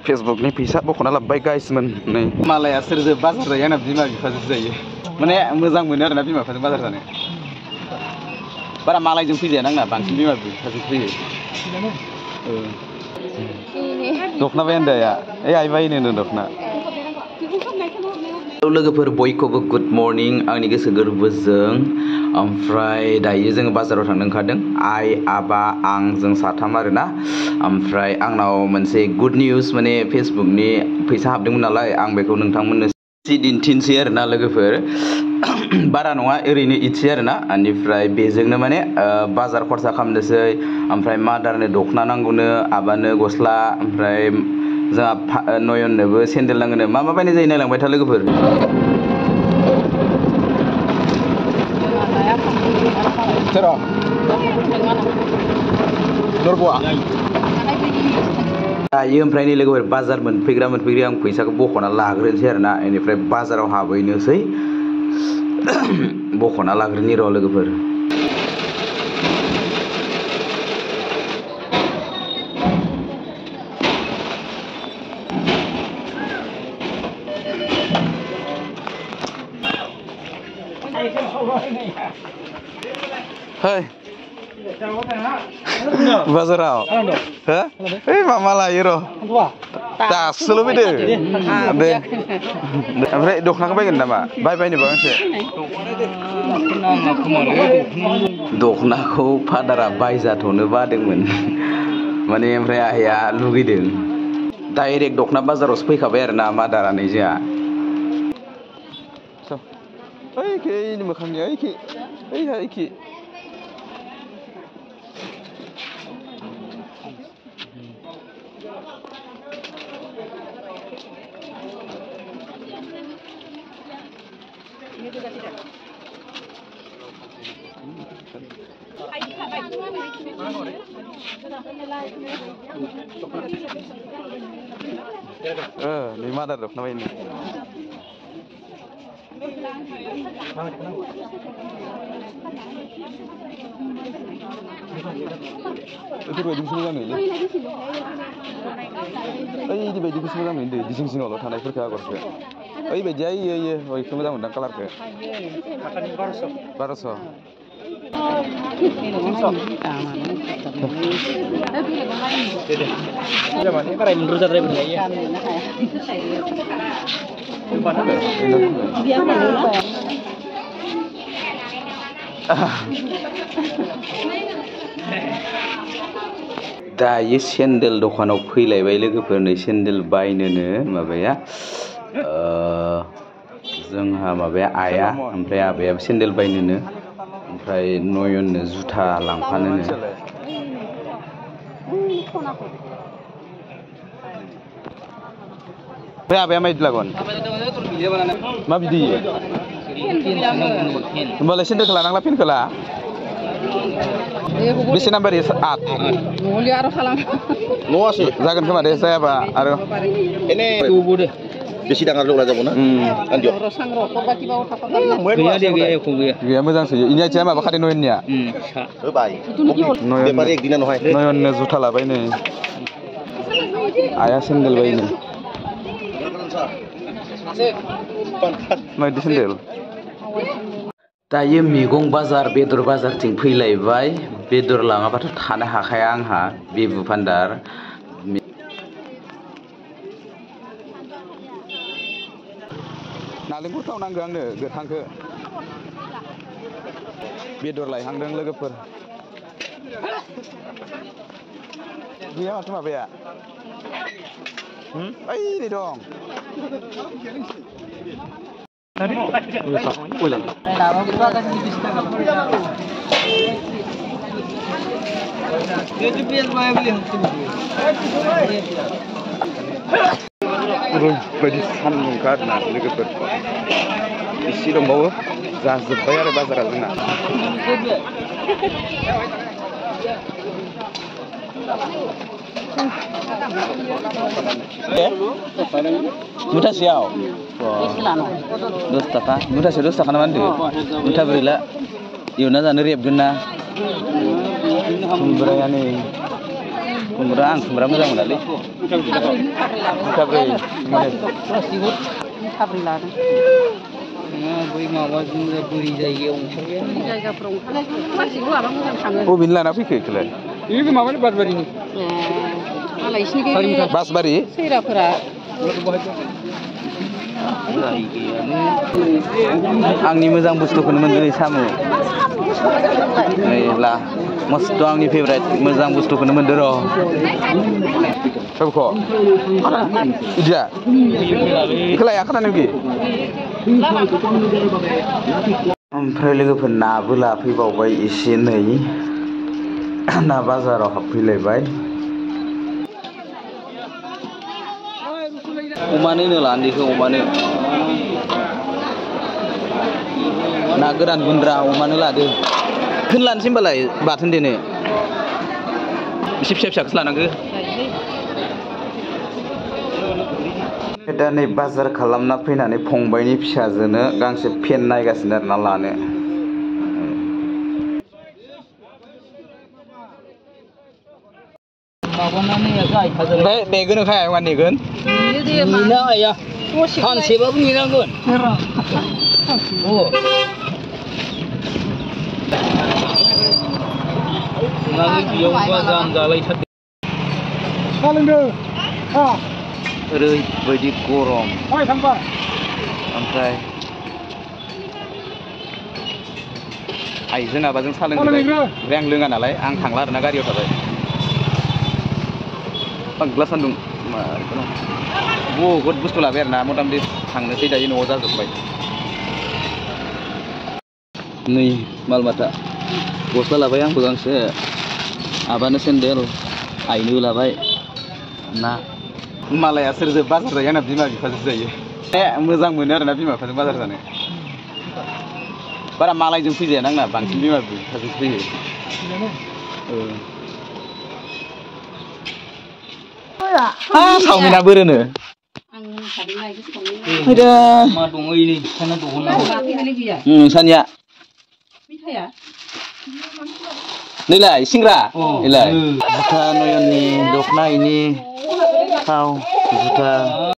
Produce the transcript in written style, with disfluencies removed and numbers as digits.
Facebook ni fैसा बख'ना लाबबाय गाइसमोन नै मालाया सोरजो बाजार जायो आंना बिमा बिफाजो जायो माने मोजां मोनो आरोना बिमा बिफाजों बाजार जानो बारा मालायजों फैजाया आंना बांसिन बिमा बिफाजों फैयो दखना बायनदाया ए आइ बायनो दखना लोगोफोर बयखौबो गुड मर्निं आंनि गोसो गोरबोजों ओमफ्राय दायो जोङो बाजाराव थांनो ओंखारदों आइ आबा आं जों साथाम आरोना ओमफ्राय आंनाव मोनसे गुड निउस माने फेसबुकनि फैसा हाबदोंमोन नालाय आं बेखौ नोंथांमोननो दिन्थिनोसै आरोना लोगोफोर बारा नङा ओरैनो इसे आरोना बेनिफ्राय बेजोंनो माने बाजार खरसा खालामनोसै ओमफ्राय मादारनो दखना नांगौनो आबानो गस्ला ओमफ्राय जोंहा नयननोबो सेन्देल नांगौनो मा बायनाय जायो नायलांबाय था लोगोफोर दायो ओमफ्राय नै लोगोफोर बाजार मोनफैग्रा आं फैसाखौ बख'ना लाग्रोनोसै आरोना बेनिफ्राय बाजाराव हाबहैनोसै बख'ना लाग्रोनि र' लोगोफोर Hey, बाजाराव हो ओइ मा लायो र' दासोल' फैदो दे ओमफ्राय दखनाखौ बायगोन नामा बायनोबा गांसे दखनाखौ फादारा बायजाथ'नो बादोंमोन माने ओमफ्राय आइया लुगैदों डाइरेक्ट दखना बाजारावसो फैखाबाय आरोना मादारा नै जोंहा ओइखि मोखांनि ओइखि नै मादार दखना बायनो बेफोरबायदिखौसो मोजां नुयो ओइबायदिखौसो मोजां नुयो दै जिं जिङावल' थानायफोरखौ आगरखौ ओइबायदिया इयो बेखौ मोजां मोनदां कालारखौ 1200 दायो सेन्देल दखानाव फैलायबाय लोगोफोर नै सेन्देल बायनोनो माबाया जोंहा माबाया आइया ओमफ्राय आबायाबो सेन्देल बायनोनो ओमफ्राय नयननो जुथा लांफानोनो ओमफ्राय आबाया मायदि लागोन मा बिदि होमबालाय सेन्देलखौ लानांला पेनखौ ला बेसे नाम्बार 8 न'लि आरो खालाम न'आसो जागोन खोमा दे जायाबा आरो एने बेसे दाङा लग्रा जाबावना आन्दियाव गैया मोजांसो इनि आथिया माबा खादे नयननिया होबाय बेपारि एक दिना नहाय नयननो जुथा लाबाय नै आया सेन्देल बायनो मायदि सेन्देल दायो मैगं बाजार बेदर बाजारथिं फैलायबाय बेदर लाङाबाथ' थानो हाखाया आंहा बेबु भान्डार नालेंखर थाव नांगौ आंनो गोथांखौ बेदर लायहांदों लोगोफोर गैया माथो माबाया ओइ नै दं ओरैबायदि सान्दुंखा आरोना लोगोफोर एसे दंबावो जाजोब्बाय आरो बाजारा जोंना मुथासेयाव 10 थाखा मुथासेयाव 10 थाखा ना मा होनदों मुथाब्रैला एवना जानो रेबगोन ना खुमब्राया नै खुमब्रा आं खुमब्रा मोजां मोनालै मुथाब्रै लादों बै माबाजों बोरि जायगायाव ओंखारबाय जायगाफ्राव प्लास्टिकखौ लाबा मोजां थाङो बबेनि लाना फैखो बेखौलाय बेयो माबानि बासबारिनि मालाय इसिनि बासबारि सैराफोरा आंनि मोजां बुस्थुखौनो मोनदों साम' नै ला मस्त' आंनि फेभरेट मोजां बुस्थुखौनो मोनदों र' सबख' इदिया बेखौ लाया खोनानो बि ओमफ्राय लोगोफोर नाबो लाफैबावबाय एसे नै ना बाजाराव हाबफैलायबाय अमानो होनो लान्दैखौ अमानो ना गोरान गुन्द्रा अमानो लादो बेखौनो लानोसै होनबालाय बाथोन देनो एसे फिसा फिसाखौसो लानांगो दा नै बाजार खालामना फैनानै फंबायनि फिसाजोनो गांसे पेन नायगासिनो आरोना लानो ओमफ्राय नेगोन ओंखाय आयं नेगोन नेना आया सानसेबाबो नेनांगोन ओरैबायदि गरम ओमफ्राय आइजों आबाजों सा लोंबाय ओमफ्राय आं लोङा नालाय आं थांला आरोना गारियाव थाबाय बांग्ला सान्दुं बहुद बुस्थु लाबाय आरोना मथा मथि थांनोसै दायो न'आव जाजोब्बाय नै माल माथा गस्ला लाबाय आंबो गांसे आबानो सेन्देल आइनोबो लाबाय ना मालाया सोरजों बाजार जायो आंना बिमा बिफाजों जायो मोजां मोनो आरोना बिमा बिफाजों बाजार जानो बारा मालायजों फैजाया आंना बांसिन बिमा बिफाजों फैयो सावमिना बोरोनो सानिया नैलाय सिंग्रा नैलाय जुथा नयननि दखना इनि थाव जुथा